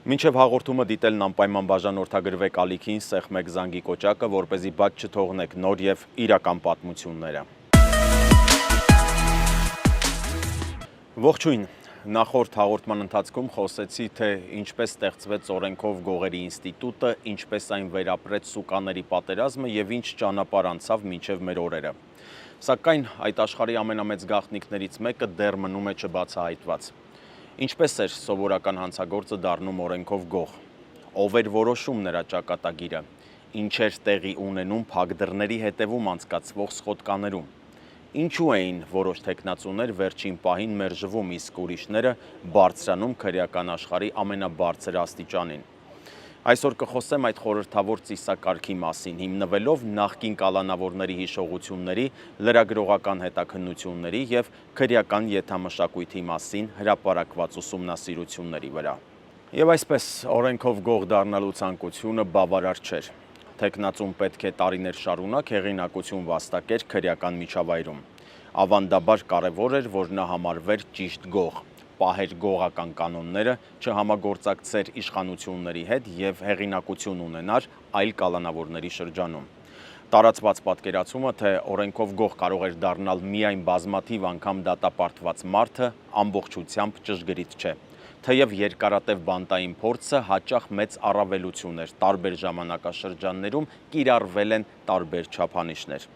Մինչև հաղորդումը դիտելն անպայման բաժանորդագրվեք ալիքին սեղ մեկ զանգի կոճակը, որպեսզի բաց չթողնեք նոր և իրական պատմությունները։ Ողջույն, նախորդ հաղորդման ընթացքում խոսեցի, թե ինչպես ստեղծվեց օրենքով գողերի ինստիտուտը, ինչպես այն վերապրեց սուկաների պատերազմը և ինչ ճանապարհ անցավ մինչև մեր օրերը։ Սակայն այդ աշխարհի ամենամեծ գաղտնիքներից մեկը դեռ մնում է չբացահայտված։ Ինչպես էր սովորական հանցագործը դառնում օրենքով գող։ Ով էր որոշում նրա ճակատագիրը։ Ինչ էր տեղի ունենում փակ դռների հետևում անցկացվող սխոտկաներում։ Ինչու էին որոշ թեկնածուներ վերջին պահին մերժվում, իսկ ուրիշները բարձրանում քրեական աշխարհի ամենաբարձր աստիճանին։ Այսօր կխոսեմ այդ խորհրդավոր ծիսակարգի մասին, հիմնվելով նախկին կալանավորների հիշողությունների, լրագրողական հետաքննությունների և քրեական եթամշակույթի մասին հրապարակված ուսումնասիրությունների վրա։ Եվ այսպես, օրենքով գող դառնալու ցանկությունը բավարար չէր։ Թեկնածուն պետք է տարիներ շարունակ հեղինակություն վաստակեր քրեական միջավայրում։ Ավանդաբար կարևոր էր, որ նա համարվեր ճիշտ գող, պահեր գողական կանոնները, չհամագործակցեր իշխանությունների հետ և հեղինակություն ունենար այլ կալանավորների շրջանում։ Տարածված պատկերացումը, թե օրենքով գող կարող էր դառնալ միայն բազմաթիվ անգամ դատապարտված մարդը, ամբողջությամբ ճշգրիտ չէ։ Թեև երկարատև բանտային փորձը հաճախ մեծ առավելություն էր, տարբեր ժամանակաշրջաններում կիրառվել են տարբեր չափանիշներ։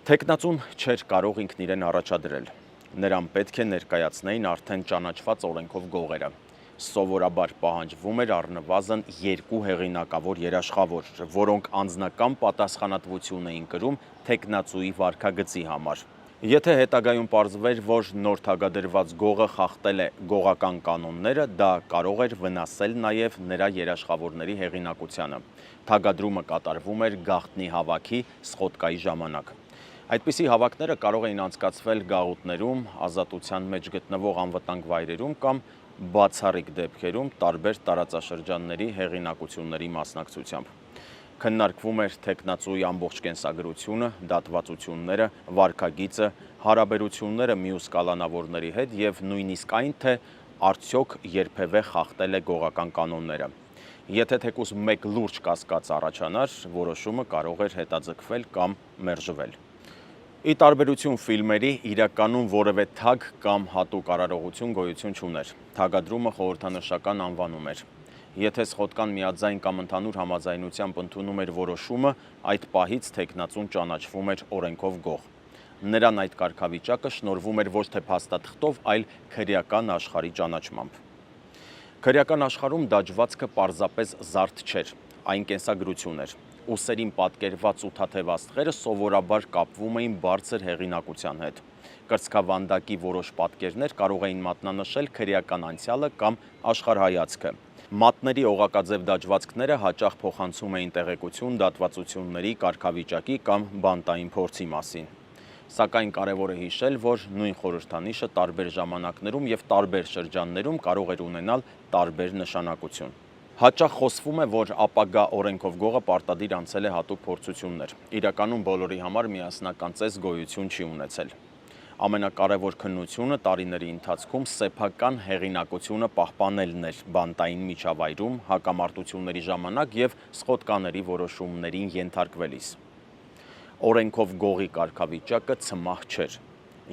Թեկնածուն չէր կարող ինքն իրեն առաջադրել։ Նրան պետք է ներկայացնեին արդեն ճանաչված օրենքով գողերը։ Սովորաբար պահանջվում էր առնվազն 2 հեղինակավոր երաշխավոր, որոնք անձնական պատասխանատվություն էին կրում թեկնածուի վարքագծի համար։ Եթե հետագայում պարզվեր, որ նոր թագադրված գողը խախտել է գողական կանոնները, դա կարող էր վնասել նաև նրա երաշխավորների հեղինակությանը։ Թագադրումը կատարվում էր գաղտնի հավաքի սխոտկայի ժամանակ։ Այդպիսի հավաքները կարող էին անցկացվել գաղութներում, ազատության մեջ գտնվող անվտանգ վայրերում կամ բացառիկ դեպքերում տարբեր տարածաշրջանների հեղինակությունների մասնակցությամբ։ Քննարկվում էր թեկնածուի ամբողջ կենսագրությունը, դատվածությունները, վարքագիծը, հարաբերությունները մյուս կալանավորների հետ և նույնիսկ այն, թե արդյոք երբևէ խախտել է գողական կանոնները։ Եթե թեկուզ մեկ լուրջ կասկած առաջանար, որոշումը կարող էր հետաձգվել կամ մերժվել։ Ի տարբերություն ֆիլմերի, իրականում որևէ թագ կամ հատուկ արարողություն գոյություն չուներ։ Թագադրումը խորհրդանշական անվանում էր։ Եթե սխոտկան միաձայն կամ ընդհանուր համաձայնությամբ ընդունում էր որոշումը, այդ պահից թեկնածուն ճանաչվում էր օրենքով գող։ Նրան այդ կարգավիճակը շնորհվում էր ոչ թե փաստաթղթով, այլ քրեական աշխարհի ճանաչմամբ։ Քրեական աշխարհում դաջվածքը պարզապես զարդ չէր, այն կենսագրություն էր։ Ուսերին պատկերված ութաթև աստղերը սովորաբար կապվում էին բարձր հեղինակության հետ։ Կրծքավանդակի որոշ պատկերներ կարող էին մատնանշել քրեական անցյալը կամ աշխարհայացքը։ Մատների օղակաձև դաջվածքները հաճախ փոխանցում էին տեղեկություն դատվածությունների կարգավիճակի կամ բանտային փորձի մասին։ Սակայն կարևոր է հիշել, որ նույն խորհրդանիշը տարբեր ժամանակներում և տարբեր շրջաններում կարող էր ունենալ տարբեր նշանակություն։ Հաճախ խոսվում է, որ ապագա օրենքով գողը պարտադիր անցել է հատուկ փորձություններ։ Իրականում բոլորի համար միասնական ծես գոյություն չի ունեցել։ Ամենակարևոր քննությունը տարիների ընթացքում սեփական հեղինակությունը պահպանելն էր բանտային միջավայրում, հակամարտությունների ժամանակ և սխոտկաների որոշումներին ենթարկվելիս։ Օրենքով գողի կարգավիճակը ցմահ չէր։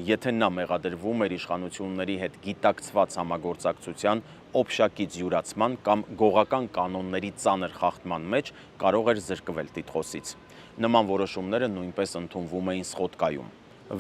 Եթե նա մեղադրվում էր իշխանությունների հետ գիտակցված համագործակցության, օփշակից յուրացման կամ գողական կանոնների ծանր խախտման մեջ, կարող էր զրկվել տիտղոսից։ Նման որոշումները նույնպես ընդունվում էին սխոտկայում։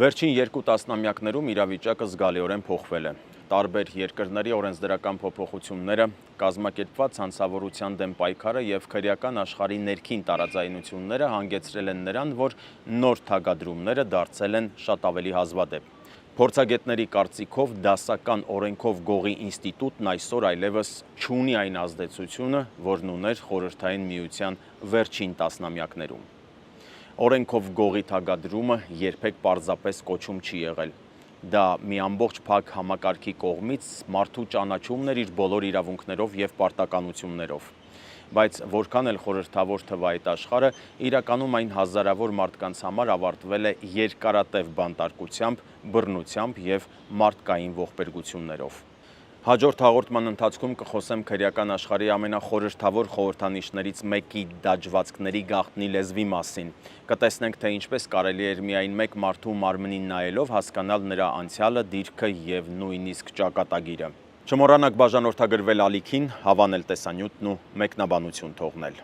Վերջին 2 տասնամյակներում իրավիճակը զգալիորեն փոխվել է։ Տարբեր երկրների օրենսդրական փոփոխությունները, կազմակերպված հանցավորության դեմ պայքարը և քրեական աշխարհի ներքին տարաձայնությունները հանգեցրել են նրան, որ նոր թագադրումները դարձել են շատ ավելի հազվադեպ։ Փորձագետների կարծիքով դասական օրենքով գողի ինստիտուտն այսօր այլևս չունի այն ազդեցությունը, որն ուներ Խորհրդային Միության վերջին տասնամյակներում։ Օրենքով գողի թագադրումը երբեք պարզապես կոչում չի եղել։ Դա մի ամբողջ փակ համակարգի կողմից մարդու ճանաչումն էր իր բոլոր իրավունքներով և պարտականություններով։ Բայց որքան էլ խորհրդավոր թվա այդ աշխարհը, իրականում այն հազարավոր մարդկանց համար ավարտվել է երկարատև բանտարկությամբ, բռնությամբ և մարդկային ողբերգություններով։ Հաջորդ հաղորդման ընթացքում կխոսեմ քրեական աշխարհի ամենախորհրդավոր խորհրդանիշներից մեկի դաջվածքների գաղտնի լեզվի մասին։ Կտեսնենք, թե ինչպես կարելի է միայն մեկ մարդու մարմնին նայելով հասկանալ նրա անցյալը, դիրքը եւ նույնիսկ ճակատագիրը։ Չմոռանաք բաժանորդագրվել ալիքին, հավանել տեսանյութն ու մեկնաբանություն թողնել։